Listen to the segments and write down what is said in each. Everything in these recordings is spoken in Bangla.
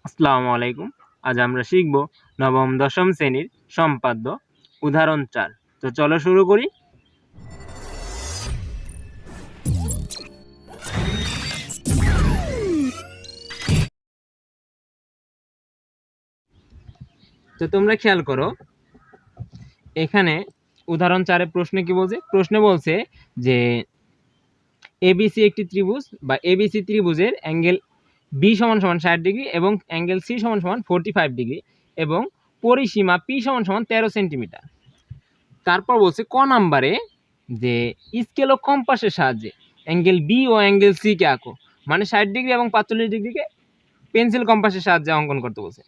আসসালামু আলাইকুম। আজ আমরা শিখব নবম দশম শ্রেণীর সম্পাদ্য উদাহরণ 4। তো চলো শুরু করি। তো তোমরা খেয়াল করো, এখানে উদাহরণ 4 প্রশ্নে কি বলছে? প্রশ্নে বলছে যে এবিসি একটি ত্রিভুজ বা এবিসি ত্রিভুজের অ্যাঙ্গেল বি সমান 60 ডিগ্রি এবং অ্যাঙ্গেল সি সমান 45 ডিগ্রি এবং পরিসীমা পি সমান 13 সেন্টিমিটার। তারপর বলছে ক নাম্বারে যে স্কেল ও কম্পাসের সাহায্যে অ্যাঙ্গেল বি ও অ্যাঙ্গেল সি কে আঁকো, মানে 60 ডিগ্রি এবং 45 ডিগ্রিকে পেন্সিল কম্পাসের সাহায্যে অঙ্কন করতে বলছে।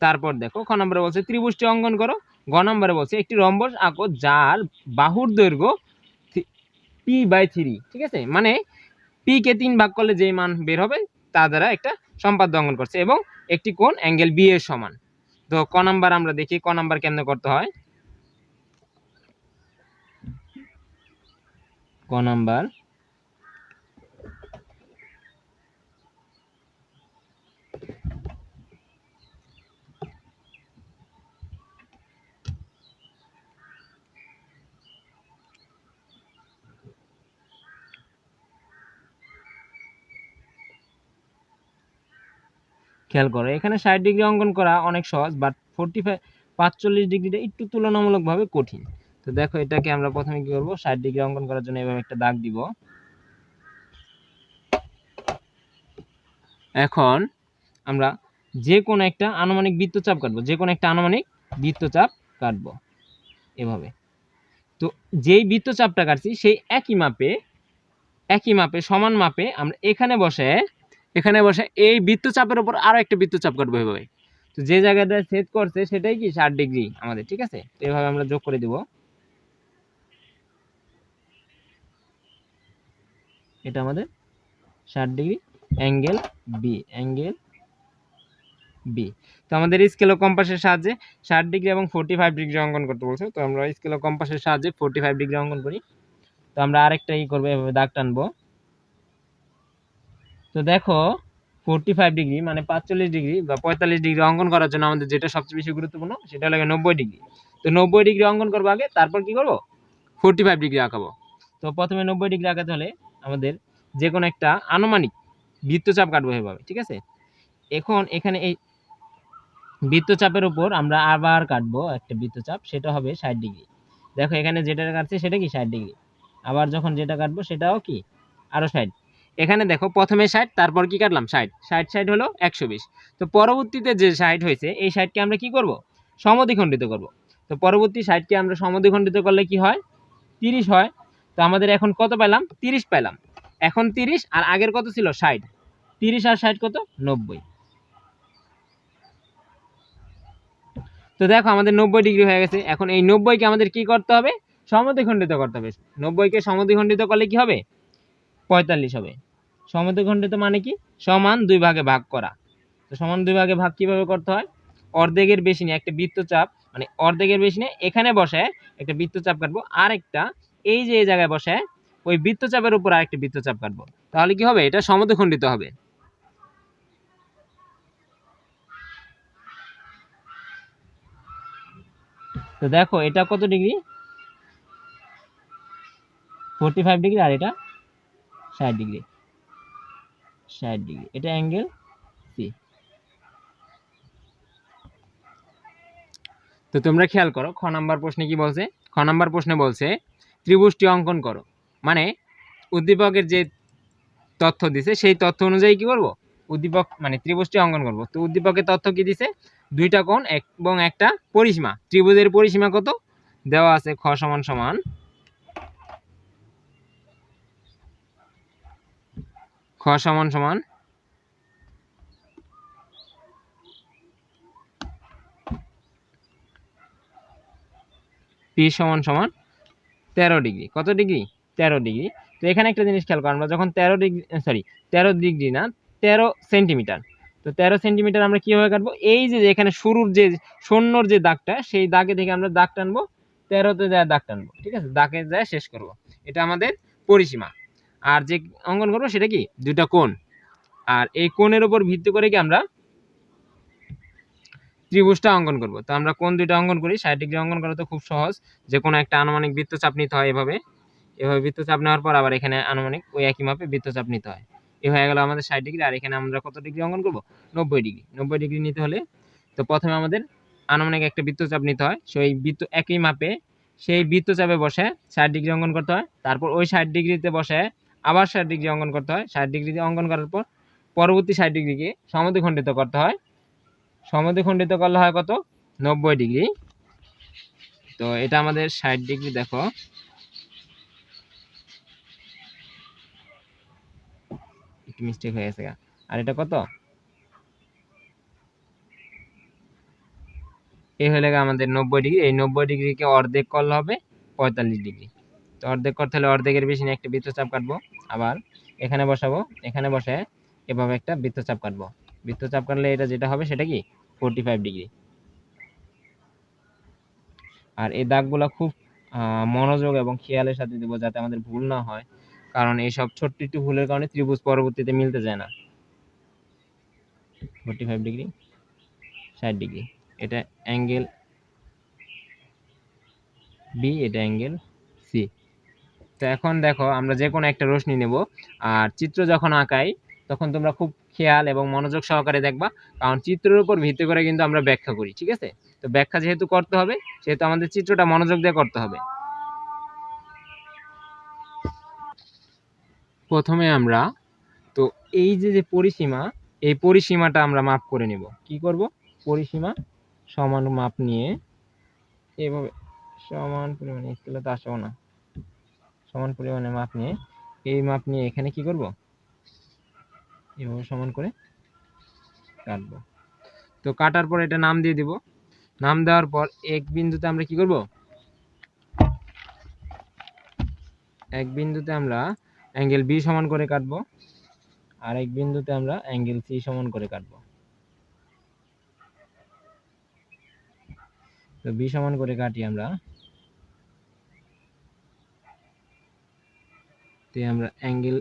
তারপর দেখো খ নম্বরে বলছে ত্রিভুজটি অঙ্কন করো। গ নম্বরে বলছে একটি রম্বস আঁকো যার বাহুর দৈর্ঘ্য p/3। ঠিক আছে, মানে পি কে 3 ভাগ করলে যেই মান বের হবে তা দ্বারা একটা সম্পাদ্য অঙ্কন করছে এবং একটি কোণ অ্যাঙ্গেল বি এর সমান। তো ক নাম্বার আমরা দেখি ক নাম্বার কেমনে করতে হয়। ক নাম্বার খেয়াল করো, এখানে 60 ডিগ্রি অঙ্কন করা অনেক সহজ, বাট 45 ডিগ্রিটা একটু তুলনামূলকভাবে কঠিন। তো দেখো এটাকে আমরা প্রথমে কি করব, 60 ডিগ্রি অঙ্কন করার জন্য এভাবে একটা দাগ দিব। এখন আমরা যে কোনো একটা আনুমানিক বৃত্তচাপ কাটবো, এভাবে। তো যেই বৃত্তচাপটা কাটছি সেই একই মাপে সমান মাপে আমরা এখানে বসে এই বৃত্তচাপের উপর আরো একটা বৃত্তচাপ কাটবো এভাবে। তো যে জায়গাটা ছেদ করছে সেটাই কি 60 ডিগ্রি আমাদের। ঠিক আছে, তো এভাবে আমরা যোগ করে দিব। এটা আমাদের 60 ডিগ্রি অ্যাঙ্গেল বি। তো আমাদের স্কেল ও কম্পাসের সাহায্যে 60 ডিগ্রি এবং 45 ডিগ্রি অঙ্কন করতে বলছে। তো আমরা স্কেল ও কম্পাসের সাহায্যে 45 ডিগ্রি অঙ্কন করি। তো আমরা আরেকটা করবো, এভাবে দাগ টানবো। তো দেখো 45 ডিগ্রি মানে 45 ডিগ্রি বা 45 ডিগ্রি অঙ্কন করার জন্য আমাদের যেটা সবচেয়ে বেশি গুরুত্বপূর্ণ সেটা হলো 90 ডিগ্রি। তো 90 ডিগ্রি অঙ্কন করবো আগে, তারপর কি করবো 45 ডিগ্রি আঁকাবো। তো প্রথমে 90 ডিগ্রি আঁকাতে হলে আমাদের যে কোনো একটা আনুমানিক বৃত্তচাপ কাটবো এভাবে। ঠিক আছে, এখন এখানে এই বৃত্তচাপের উপর আমরা আবার কাটবো একটা বৃত্তচাপ, সেটা হবে 60 ডিগ্রি। দেখো এখানে যেটা কাটছে সেটা কি 60 ডিগ্রি, আবার যখন যেটা কাটবো সেটাও কি আরো 60। এখানে দেখো প্রথমে 60, তারপর কি কাটলাম 60 হলো 120। তো পরবর্তীতে যে 60 হয়েছে এই 60কে আমরা কি করব, সমদ্বিখণ্ডিত করব। তো পরবর্তী 60কে আমরা সমদ্বিখণ্ডিত করলে কি হয়, 30 হয়। তো আমাদের এখন কত পেলাম, 30 পেলাম। এখন 30 আর আগের কত ছিল 60, 30 আর 60 কত 90। তো দেখো আমাদের 90 ডিগ্রি হয়ে গেছে। এখন এই 90কে আমাদের কি করতে হবে, সমদ্বিখণ্ডিত করতে হবে। 90কে সমদ্বিখণ্ডিত করলে কি হবে, 45 হবে। সমদ্বিখণ্ডিত মানে কি, সমান 2 ভাগে ভাগ করা। তো সমান 2 ভাগে ভাগ কিভাবে করতে হয়, অর্ধেকের বেশি নিয়ে একটা বৃত্তচাপ, মানে অর্ধেকের বেশি নিয়ে এখানে বসে একটা বৃত্তচাপ কাটবো, আর একটা এই যে এই জায়গায় বসে ওই বৃত্তচাপের উপর আরেকটা বৃত্তচাপ কাটবো। তাহলে কি হবে, এটা সমদ্বিখণ্ডিত হবে। তো দেখো এটা কত ডিগ্রি, 45 ডিগ্রি, আর এটা 60 ডিগ্রি। এটা অ্যাঙ্গেল সি। তো তোমরা খেয়াল করো খ নাম্বার প্রশ্নে কি বলছে। খ নাম্বার প্রশ্নে বলছে ত্রিভুজটি অঙ্কন করো, মানে উদ্দীপকের যে তথ্য দিছে সেই তথ্য অনুযায়ী কি করব, উদ্দীপক মানে ত্রিভুজটি অঙ্কন করব। তো উদ্দীপকের তথ্য কি দিছে, দুইটা কোণ এবং একটা পরিসীমা। ত্রিভুজের পরিসীমা কত দেওয়া আছে, খ সমান সমান পি সমান 13 ডিগ্রি। কত ডিগ্রি, 13 ডিগ্রি। তো এখানে একটা জিনিস খেয়াল করো, আমরা যখন 13 ডিগ্রি না 13 সেন্টিমিটার। তো 13 সেন্টিমিটার আমরা কিভাবে কাটবো, এই যে এখানে শুরুর যে শূন্যর যে দাগটা সেই দাগে থেকে আমরা দাগ টানবো, 13তে যায় দাগ টানবো। ঠিক আছে, দাগে যায় শেষ করব। এটা আমাদের পরিসীমা। আর যে অঙ্কন করবো সেটা কি, দুইটা কোণ। আর এই কোণের উপর ভিত্তি করে কি আমরা ত্রিভুজটা অঙ্কন করব। তো আমরা কোন দুইটা অঙ্কন করি? 60 ডিগ্রি অঙ্কন করা তো খুব সহজ। যে কোনো একটা আনুমানিক বৃত্তচাপ নিতে হয় এভাবে বৃত্তচাপ নেওয়ার পর আবার এখানে আনুমানিক ওই একই মাপে বৃত্তচাপ নিতে হয়। এই হয়ে গেল আমাদের 60 ডিগ্রি। আর এখানে আমরা কত ডিগ্রি অঙ্কন করব? 90 ডিগ্রি। 90 ডিগ্রি নিতে হলে তো প্রথমে আমাদের আনুমানিক একটা বৃত্তচাপ নিতে হয়। সেই একই মাপে সেই বৃত্তচাপে বসে 60 ডিগ্রি অঙ্কন করতে হয়। তারপর ওই 60 ডিগ্রিতে বসে আবার 60 ডিগ্রি অঙ্কন করতে হয়। 60 ডিগ্রি অঙ্কন করার পর পরবর্তী 60 ডিগ্রিকে সমদ্বিখণ্ডিত করতে হয়। সমদ্বিখণ্ডিত করলে হয় কত? 90 ডিগ্রি। তো এটা আমাদের 60 ডিগ্রি। দেখো একটু মিস্টেক হয়ে গেছে। আর এটা কত? এই হয়ে গেল আমাদের 90 ডিগ্রি। এই 90 ডিগ্রিকে অর্ধেক করলে হবে 45 ডিগ্রি। তো অর্ধেক করতে হলে অর্ধেকের বেশি নিয়ে একটা বৃত্তচাপ কাটবো। আবার এখানে বসাবো, এখানে বসে এভাবে একটা বৃত্তচাপ কাটবো। বৃত্তচাপ কাটলে এটা যেটা হবে সেটা কি? 45 ডিগ্রি। আর এই দাগগুলো খুব মনোযোগ এবং খেয়ালের সাথে দেবো যাতে আমাদের ভুল না হয়, কারণ এইসব ছোট্ট একটু ভুলের কারণে ত্রিভুজ পরবর্তীতে মিলতে যায় না। 45 ডিগ্রি, 60 ডিগ্রি, এটা অ্যাঙ্গেল বি, এটা অ্যাঙ্গেল সি। তো এখন দেখো আমরা যে কোনো একটা রশ্মি নেব, আর চিত্র যখন আঁকাই তখন তোমরা খুব খেয়াল এবং মনোযোগ সহকারে দেখবা, কারণ চিত্রের উপর ভিত্তি করে কিন্তু আমরা ব্যাখ্যা করি। ঠিক আছে? তো ব্যাখ্যা যেহেতু করতে হবে সেহেতু আমাদের চিত্রটা মনোযোগ দিয়ে করতে হবে। প্রথমে আমরা তো এই যে পরিসীমা, এই পরিসীমাটা আমরা মাপ করে নেব। কি করব? পরিসীমা সমান মাপ নিয়ে এভাবে সমান পরিমাণে, স্কেলে তো আসবো না, সমান পরিমাণে মাপ নিয়ে এই মাপ নিয়ে এখানে কি করব? এভাবে সমান করে কাটবো। তো কাটার পর এটা নাম দিয়ে দিব। নাম দেওয়ার পর এক বিন্দুতে আমরা কি করব? এক বিন্দুতে আমরা অ্যাঙ্গেল বি সমান করে কাটবো, আর এক বিন্দুতে আমরা অ্যাঙ্গেল সি সমান করে কাটবো। তো বি সমান করে কাটি আমরা, তো আমরা অ্যাঙ্গেল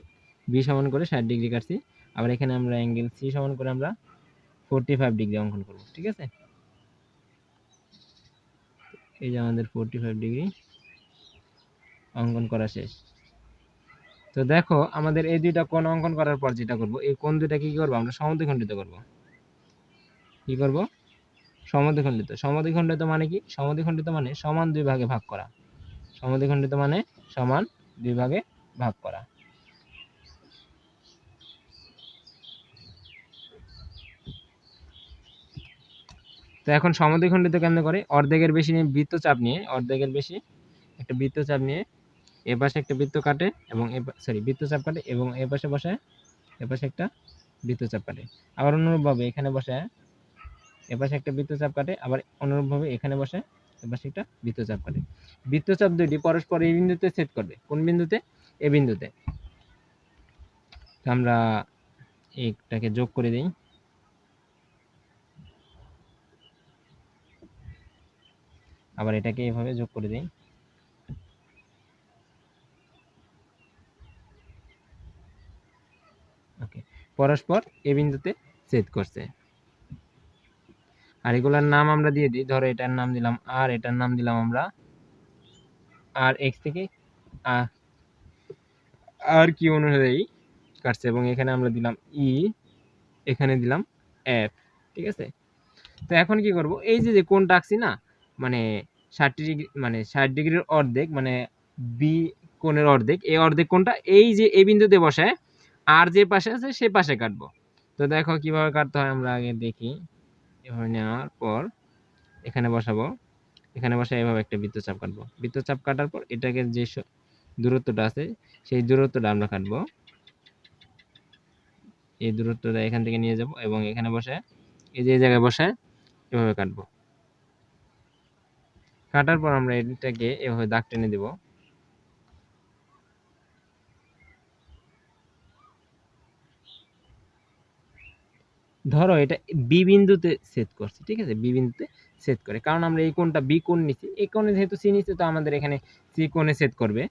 বি সমান করে 60 ডিগ্রি কাটছি। আবার এখানে আমরা অ্যাঙ্গেল সি সমান করে আমরা 45 ডিগ্রি অঙ্কন করব। ঠিক আছে? এই যে আমাদের 45 ডিগ্রি অঙ্কন করা শেষ। তো দেখো আমাদের এই দুইটা কোণ অঙ্কন করার পর যেটা করব, এই কোণ দুইটা কি করব? আমরা সমদ্বিখণ্ডিত করব। কি করব? সমদ্বিখণ্ডিত। সমদ্বিখণ্ডিত মানে কি? সমদ্বিখণ্ডিত মানে সমান দুই ভাগে ভাগ করা। সমদ্বিখণ্ডিত মানে সমান দুই ভাগে ভাগ করা। তো এখন সমদ্বিখণ্ডিত কেমনে করে? অর্ধেকের বেশি নিয়ে বৃত্তচাপ নিয়ে, অর্ধেকের বেশি একটা বৃত্তচাপ নিয়ে এ পাশে একটা বৃত্ত কাটে এবং বৃত্তচাপ কাটে এবং এ পাশে বসায়, এ পাশে একটা বৃত্তচাপ কাটে। আবার অনুরূপভাবে এখানে বসায় এ পাশে একটা বৃত্তচাপ কাটে, আবার অনুরূপভাবে এখানে বসায় এ পাশে একটা বৃত্তচাপ কাটে। বৃত্তচাপ দুইটি পরস্পর এই বিন্দুতে ছেদ করবে। কোন বিন্দুতে? এ বিন্দুতে। আমরা এটাকে যোগ করে দিই। আবার এটাকে এভাবে যোগ করে দিই। ওকে, পরস্পর এ বিন্দুতে ছেদ করছে। আর এগুলার নাম আমরা দিয়ে দিই। ধরো এটার নাম দিলাম আর, এটার নাম দিলাম আমরা আর এক্স থেকে আর কি অনুযায়ী কাটছে, এবং এখানে আমরা দিলাম ই, এখানে দিলাম এফ। ঠিক আছে? তো এখন কি করব? এই যে কোণটা আঁকছি না, মানে 60 ডিগ্রি, মানে 60 ডিগ্রির অর্ধেক, মানে বি কোণের অর্ধেক, এই অর্ধেক কোণটা এই যে এই বিন্দুতে বসায় আর যে পাশে আছে সে পাশে কাটবো। তো দেখো কিভাবে কাটতে হয় আমরা আগে দেখি। এভাবে নেওয়ার পর এখানে বসাবো, এখানে বসে এভাবে একটা বৃত্তচাপ কাটবো। বৃত্তচাপ কাটার পর এটাকে যে দূরত্বটা আছে সেই দূরত্বটা আমরা কাটবো। এই দূরত্বটা এখান থেকে নিয়ে যাব এবং এখানে বসে এই যে জায়গায় বসে এভাবে কাটবো। কাটার পর আমরা এটাকে এভাবে দাগ টেনে দেব। ধরো এটা বি বিন্দুতে ছেদ করছে। ঠিক আছে? বি বিন্দুতে ছেদ করে, কারণ আমরা এই কোণটা বি কোণ নিছি, এই কোণে যেহেতু সি নিচ্ছে তো আমাদের এখানে সি কোণে ছেদ করবে।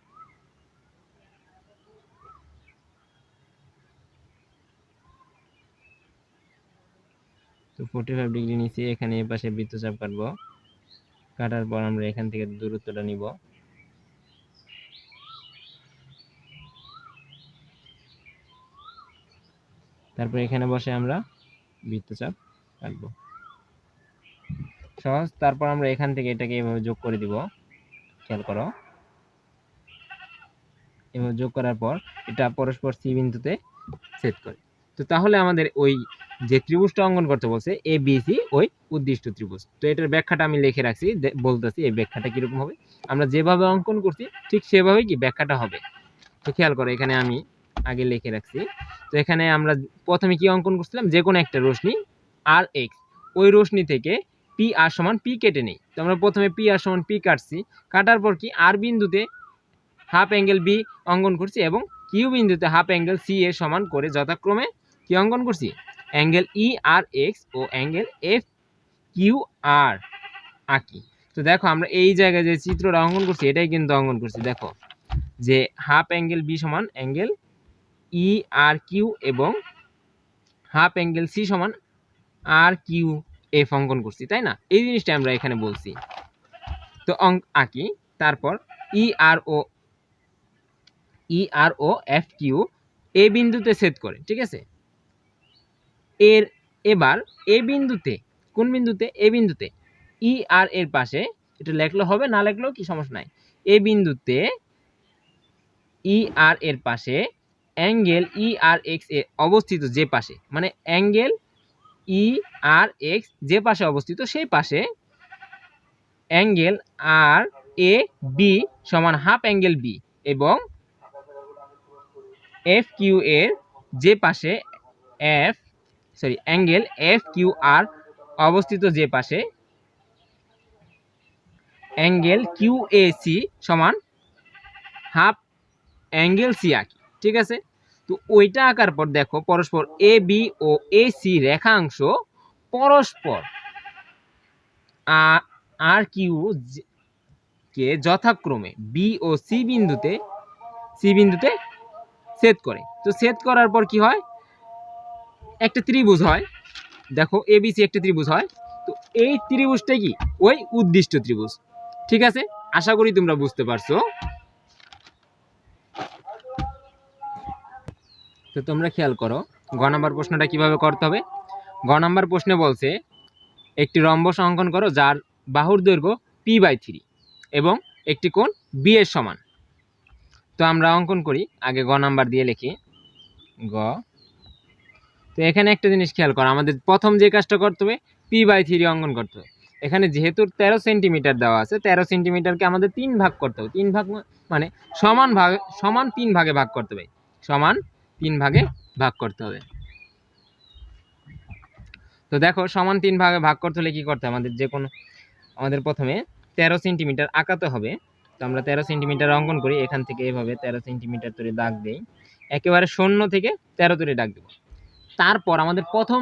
তো তো 45 ডিগ্রি নিচে এখানে এই পাশে বৃত্তচাপ কাটবো, কাটার পর আমরা এখান থেকে দূরত্বটা নিব। তারপর এখানে বসে আমরা বৃত্তচাপ কাটবো, সহজ। তারপর আমরা এখান থেকে এটাকে এভাবে যোগ করে দিব, খেয়াল করো। এভাবে যোগ করার পর এটা পরস্পর সি বিন্দুতে ছেদ করে। তো তাহলে আমাদের ওই যে ত্রিভুজটা অঙ্কন করতে বলছে এ বি সি, ওই উদ্দিষ্ট ত্রিভুজ। তো এটার ব্যাখ্যাটা আমি লিখে রাখছি, বলতেছি এই ব্যাখ্যাটা কিরকম হবে। আমরা যেভাবে অঙ্কন করছি ঠিক সেভাবেই কি ব্যাখ্যাটা হবে। তো খেয়াল করো, এখানে আমি আগে লিখে রাখছি। তো এখানে আমরা প্রথমে কি অঙ্কন করছিলাম, যে কোনো একটা রশ্মি আর এক্স, ওই রশ্মি থেকে পি আর সমান পি কেটে নেই। তো আমরা প্রথমে পি আর সমান পি কাটছি, কাটার পর কি আর বিন্দুতে হাফ অ্যাঙ্গেল বি অঙ্কন করছি এবং কিউ বিন্দুতে হাফ অ্যাঙ্গেল সি এর সমান করে যথাক্রমে কি অঙ্কন করছি, অ্যাঙ্গেল ই আর এক্স ও অ্যাঙ্গেল এফ কিউ আর আঁকি। তো দেখো আমরা এই জায়গায় যে চিত্রটা অঙ্কন করছি এটাই কিন্তু অঙ্কন করছি। দেখো যে হাফ অ্যাঙ্গেল বি সমান অ্যাঙ্গেল ই আর কিউ এবং হাফ অ্যাঙ্গেল সি সমান আর কিউ এফ অঙ্কন করছি, তাই না? এই জিনিসটা আমরা এখানে বলছি। তো আঁকি, তারপর ই আর ও এফ কিউ এ বিন্দুতে ছেদ করে, ঠিক আছে। এবার এ বিন্দুতে, কোন বিন্দুতে, এ বিন্দুতে ই আর এর পাশে, এটা লেখলে হবে, না লেখলেও কি সমস্যা নাই, এ বিন্দুতে ই আর এর পাশে অ্যাঙ্গেল ই আর এক্স এ অবস্থিত যে পাশে, মানে অ্যাঙ্গেল ই আর এক্স যে পাশে অবস্থিত সেই পাশে অ্যাঙ্গেল আর এ বি সমান হাফ অ্যাঙ্গেল বি এবং এফ কিউ এর যে পাশে অ্যাঙ্গেল এফ কিউ আর অবস্থিত যে পাশে অ্যাঙ্গেল কিউ এ সি সমান হাফ অ্যাঙ্গেল সি আঁকি, ঠিক আছে। তো ওইটা আঁকার পর দেখো পরস্পর A B O A C রেখাংশ পরস্পর আর কিউ কে যথাক্রমে বি ও সি বিন্দুতে ছেদ করে। তো ছেদ করার পর কি হয়, একটা ত্রিভুজ হয়। দেখো এবিসি একটা ত্রিভুজ হয়। তো এই ত্রিভুজটা কি, ওই উদ্দিষ্ট ত্রিভুজ, ঠিক আছে। আশা করি তোমরা বুঝতে পারছো। তো তোমরা খেয়াল করো গ নাম্বার প্রশ্নটা কিভাবে করতে হবে। গ নাম্বার প্রশ্নে বলছে একটি রম্বস অঙ্কন করো যার বাহুর দৈর্ঘ্য p/3 এবং একটি কোণ বি এর সমান। তো আমরা অঙ্কন করি, আগে গ নাম্বার দিয়ে লিখি গ। তো এখানে একটা জিনিস খেয়াল করো, আমাদের প্রথম যে কাজটা করতে হবে p/3 অঙ্কন করতে হবে। এখানে যেহেতু 13 সেন্টিমিটার দেওয়া আছে, 13 সেন্টিমিটারকে আমাদের 3 ভাগ করতে হবে। 3 ভাগ মানে সমান 3 ভাগে ভাগ করতে হবে, সমান 3 ভাগে ভাগ করতে হবে। তো দেখো সমান 3 ভাগে ভাগ করতে হলে কি করতে হবে, আমাদের প্রথমে 13 সেন্টিমিটার আঁকাতে হবে। তো আমরা 13 সেন্টিমিটার অঙ্কন করি, এখান থেকে এভাবে 13 সেন্টিমিটার তৈরি দাগ দেই, একেবারে 0 থেকে 13 তৈরি দাগ দেব। তারপর আমাদের প্রথম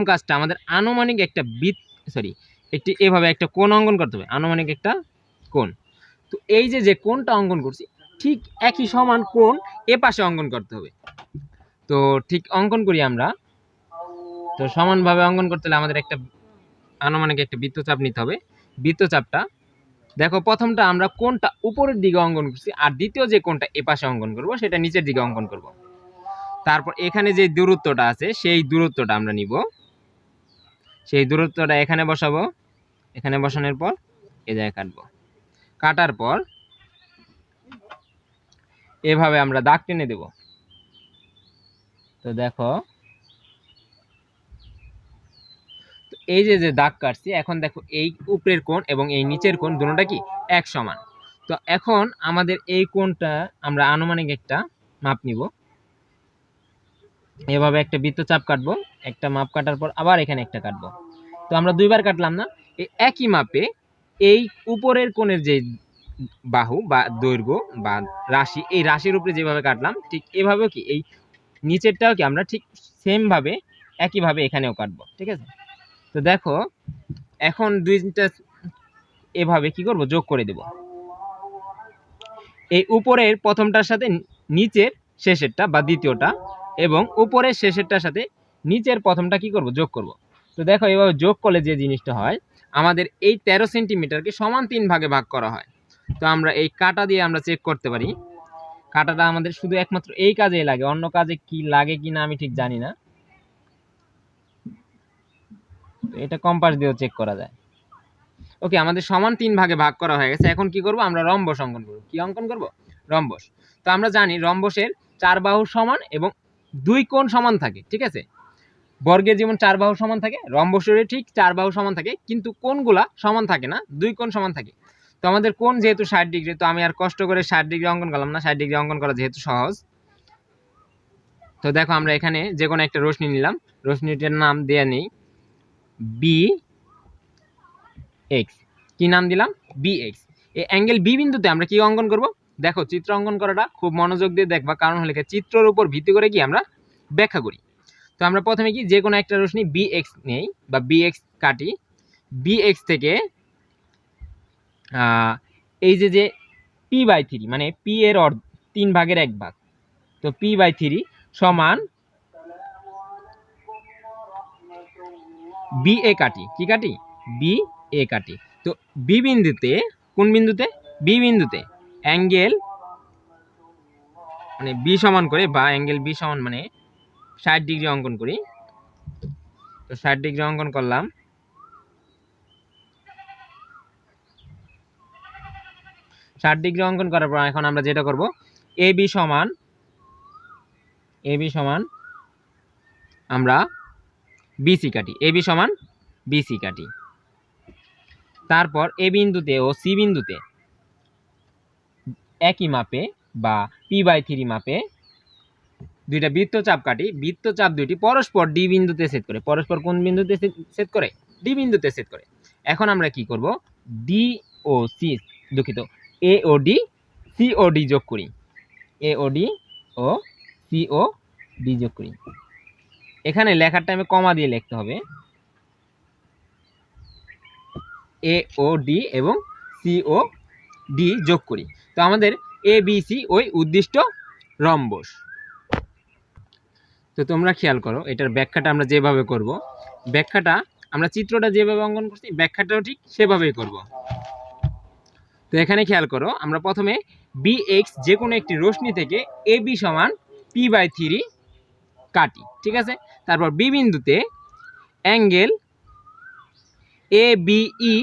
কাজটা আমাদের আনুমানিক একটা একটি এভাবে একটা কোণ অঙ্কন করতে হবে, আনুমানিক একটা কোণ। তো এই যে কোণটা অঙ্কন করছি ঠিক একই সমান কোণ এ পাশে অঙ্কন করতে হবে। তো ঠিক অঙ্কন করি আমরা। তো সমানভাবে অঙ্কন করতে হলে আমাদের একটা আনুমানিক একটা বৃত্তচাপ নিতে হবে। বৃত্তচাপটা দেখো প্রথমটা আমরা কোণটা উপরের দিকে অঙ্কন করছি, আর দ্বিতীয় যে কোণটা এ পাশে অঙ্কন করব সেটা নিচের দিকে অঙ্কন করব। তারপর এখানে যে দূরত্বটা আছে সেই দূরত্বটা আমরা নিব, সেই দূরত্বটা এখানে বসাবো, এখানে বসানোর পর এ জায়গায় কাটবো, কাটার পর এভাবে আমরা দাগ টেনে দেব। তো দেখো এই যে দাগ কাটছি, এখন দেখো এই উপরের কোণ এবং এই নিচের কোণ দুটোটা কি এক সমান। তো এখন আমাদের এই কোণটা আমরা আনুমানিক একটা মাপ নিব, এভাবে একটা বৃত্তচাপ কাটবো, একটা মাপ কাটার পর আবার এখানে একটা কাটবো। তো আমরা দুইবার কাটলাম না, এই একই মাপে এই উপরের কোণের যে বাহু বা দৈর্ঘ্য বা রাশি, এই রাশির উপরে যেভাবে কাটলাম ঠিক এভাবেও কি এই নিচেরটাও কি আমরা ঠিক সেম ভাবে একইভাবে এখানেও কাটবো, ঠিক আছে। তো দেখো এখন দুইটা এভাবে কি করব, যোগ করে দেব। এই উপরের প্রথমটার সাথে নিচের শেষেরটা বা দ্বিতীয়টা এবং উপরের শেষেরটার সাথে নিচের প্রথমটা কি করব, যোগ করব। তো দেখো এভাবে যোগ করলে যে জিনিসটা হয়, আমাদের এই 13 সেন্টিমিটারকে সমান 3 ভাগে ভাগ করা হয়। তো আমরা এই কাটা দিয়ে আমরা চেক করতে পারি। কাটাটা আমাদের শুধু একমাত্র এই কাজেই লাগে, অন্য কাজে কি লাগে কিনা আমি ঠিক জানি না। এটা কম্পাস দিয়েও চেক করা যায়। ওকে, আমাদের সমান 3 ভাগে ভাগ করা হয়ে গেছে। এখন কি করব, আমরা রম্বস অঙ্কন করব। কি অঙ্কন করব? রম্বস। তো আমরা জানি রম্বসের 4 বাহু সমান এবং 2 কোণ সমান থাকে, ঠিক আছে? বর্গের যেমন 4 বাহু সমান থাকে, রম্বসেরও ঠিক 4 বাহু সমান থাকে, কিন্তু কোণগুলা সমান থাকে না, 2 কোণ সমান থাকে। তো আমাদের কোণ যেহেতু 60 ডিগ্রি, তো আমি আর কষ্ট করে 60 ডিগ্রি অঙ্কন করলাম না, 60 ডিগ্রি অঙ্কন করা যেহেতু সহজ। তো দেখো আমরা এখানে যে কোনো একটা রশ্মি নিলাম, রশ্মিটার নাম দেয়া নেই বি এক্স। কি নাম দিলাম? B X. এই অ্যাঙ্গেল বি বিন্দুতে আমরা কি অঙ্কন করব? দেখো চিত্র অঙ্কন করাটা খুব মনোযোগ দিয়ে দেখবা, কারণ হলে চিত্রের উপর ভিত্তি করে কি আমরা ব্যাখ্যা করি। তো আমরা প্রথমে কি যে কোনো একটা রশ্মি বি এক্স নেই বা বি এক্স কাটি। বি এক্স থেকে এই যে পি বাই 3 মানে পি এর 3 ভাগের 1 ভাগ, তো পি বাই 3 সমান বি এ কাটি। কি কাটি? বি এ কাটি। তো বি বিন্দুতে, কোন বিন্দুতে? বি বিন্দুতে অ্যাঙ্গেল মানে বি সমান করে, বা অ্যাঙ্গেল বি সমান মানে 60 ডিগ্রি অঙ্কন করি। তো 60 ডিগ্রি অঙ্কন করলাম। ষাট ডিগ্রি অঙ্কন করার পর এখন আমরা যেটা করব, এ বি সমান আমরা বিসি কাটি। এ বি সমান বিসি কাটি। তারপর এ বিন্দুতে ও সি বিন্দুতে একই মাপে বা পি বাই 3 মাপে দুইটা বৃত্তচাপ কাটি। বৃত্তচাপ দুইটি পরস্পর ডি বিন্দুতে ছেদ করে। পরস্পর কোন বিন্দুতে ছেদ করে? ডি বিন্দুতে ছেদ করে। এখন আমরা কি করব, ডি ও সি, দুঃখিত, এ ও ডি, সি ও ডি যোগ করি। এ ও ডি ও সি ও ডি যোগ করি। এখানে লেখার টাইমে কমা দিয়ে লিখতে হবে। এ ও ডি এবং সি ও ডি যোগ করি। তো আমাদের এ বি সি ওই উদ্দিষ্ট রম্বস। তো তোমরা খেয়াল করো, এটার ব্যাখ্যাটা আমরা যেভাবে করব, ব্যাখ্যাটা আমরা চিত্রটা যেভাবে অঙ্কন করছি ব্যাখ্যাটাও ঠিক সেভাবেই করব। তো এখানে খেয়াল করো, আমরা প্রথমে বি এক্স যে কোনো একটি রশ্মি থেকে এ বি সমান পি বাই 3 কাটি, ঠিক আছে? তারপর বি বিন্দুতে অ্যাঙ্গেল এ বি ই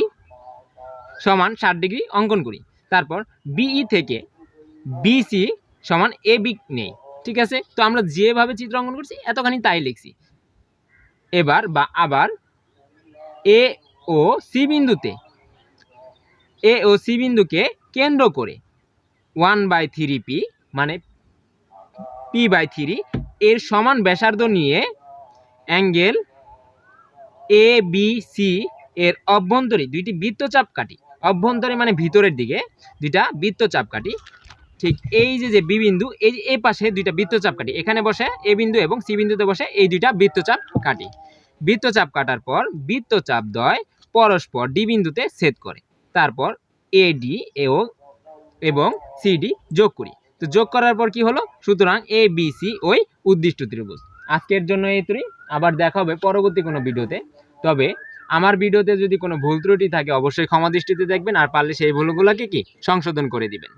সমান 60 ডিগ্রি অঙ্কন করি। তারপর বিই থেকে বিসি সমান এ বি নেই, ঠিক আছে? তো আমরা যেভাবে চিত্র অঙ্কন করছি এতখানি তাই লিখছি। এবার বা আবার এ ও সি বিন্দুতে, এ ও সি বিন্দুকে কেন্দ্র করে 1/3 পি মানে পি বাই 3 এর সমান ব্যাসার্ধ নিয়ে অ্যাঙ্গেল এ বি সি এর অভ্যন্তরে দুইটি বৃত্তচাপ কাটি। অভ্যন্তরে মানে ভিতরের দিকে দুইটা বৃত্তচাপ কাটি। ঠিক এই যে বি বিন্দু, এই যে এই পাশে দুইটা বৃত্তচাপ কাটি। এখানে বসে এ বিন্দু এবং সি বিন্দুতে বসে এই দুইটা বৃত্তচাপ কাটি। বৃত্তচাপ কাটার পর বৃত্তচাপ দ্বয় পরস্পর ডি বিন্দুতে ছেদ করে। তারপর এ ডি এবং সি ডি যোগ করি। তো যোগ করার পর কি হলো? সুতরাং এ বি সি ওই উদ্দিষ্ট ত্রিভুজ। আজকের জন্য এইটুকুই, আবার দেখা হবে পরবর্তী কোনো ভিডিওতে। তবে আমার ভিডিওতে যদি কোনো ভুল ত্রুটি থাকে অবশ্যই ক্ষমা দৃষ্টিতে দেখবেন, আর পারলে সেই ভুলগুলোকে কি সংশোধন করে দিবেন।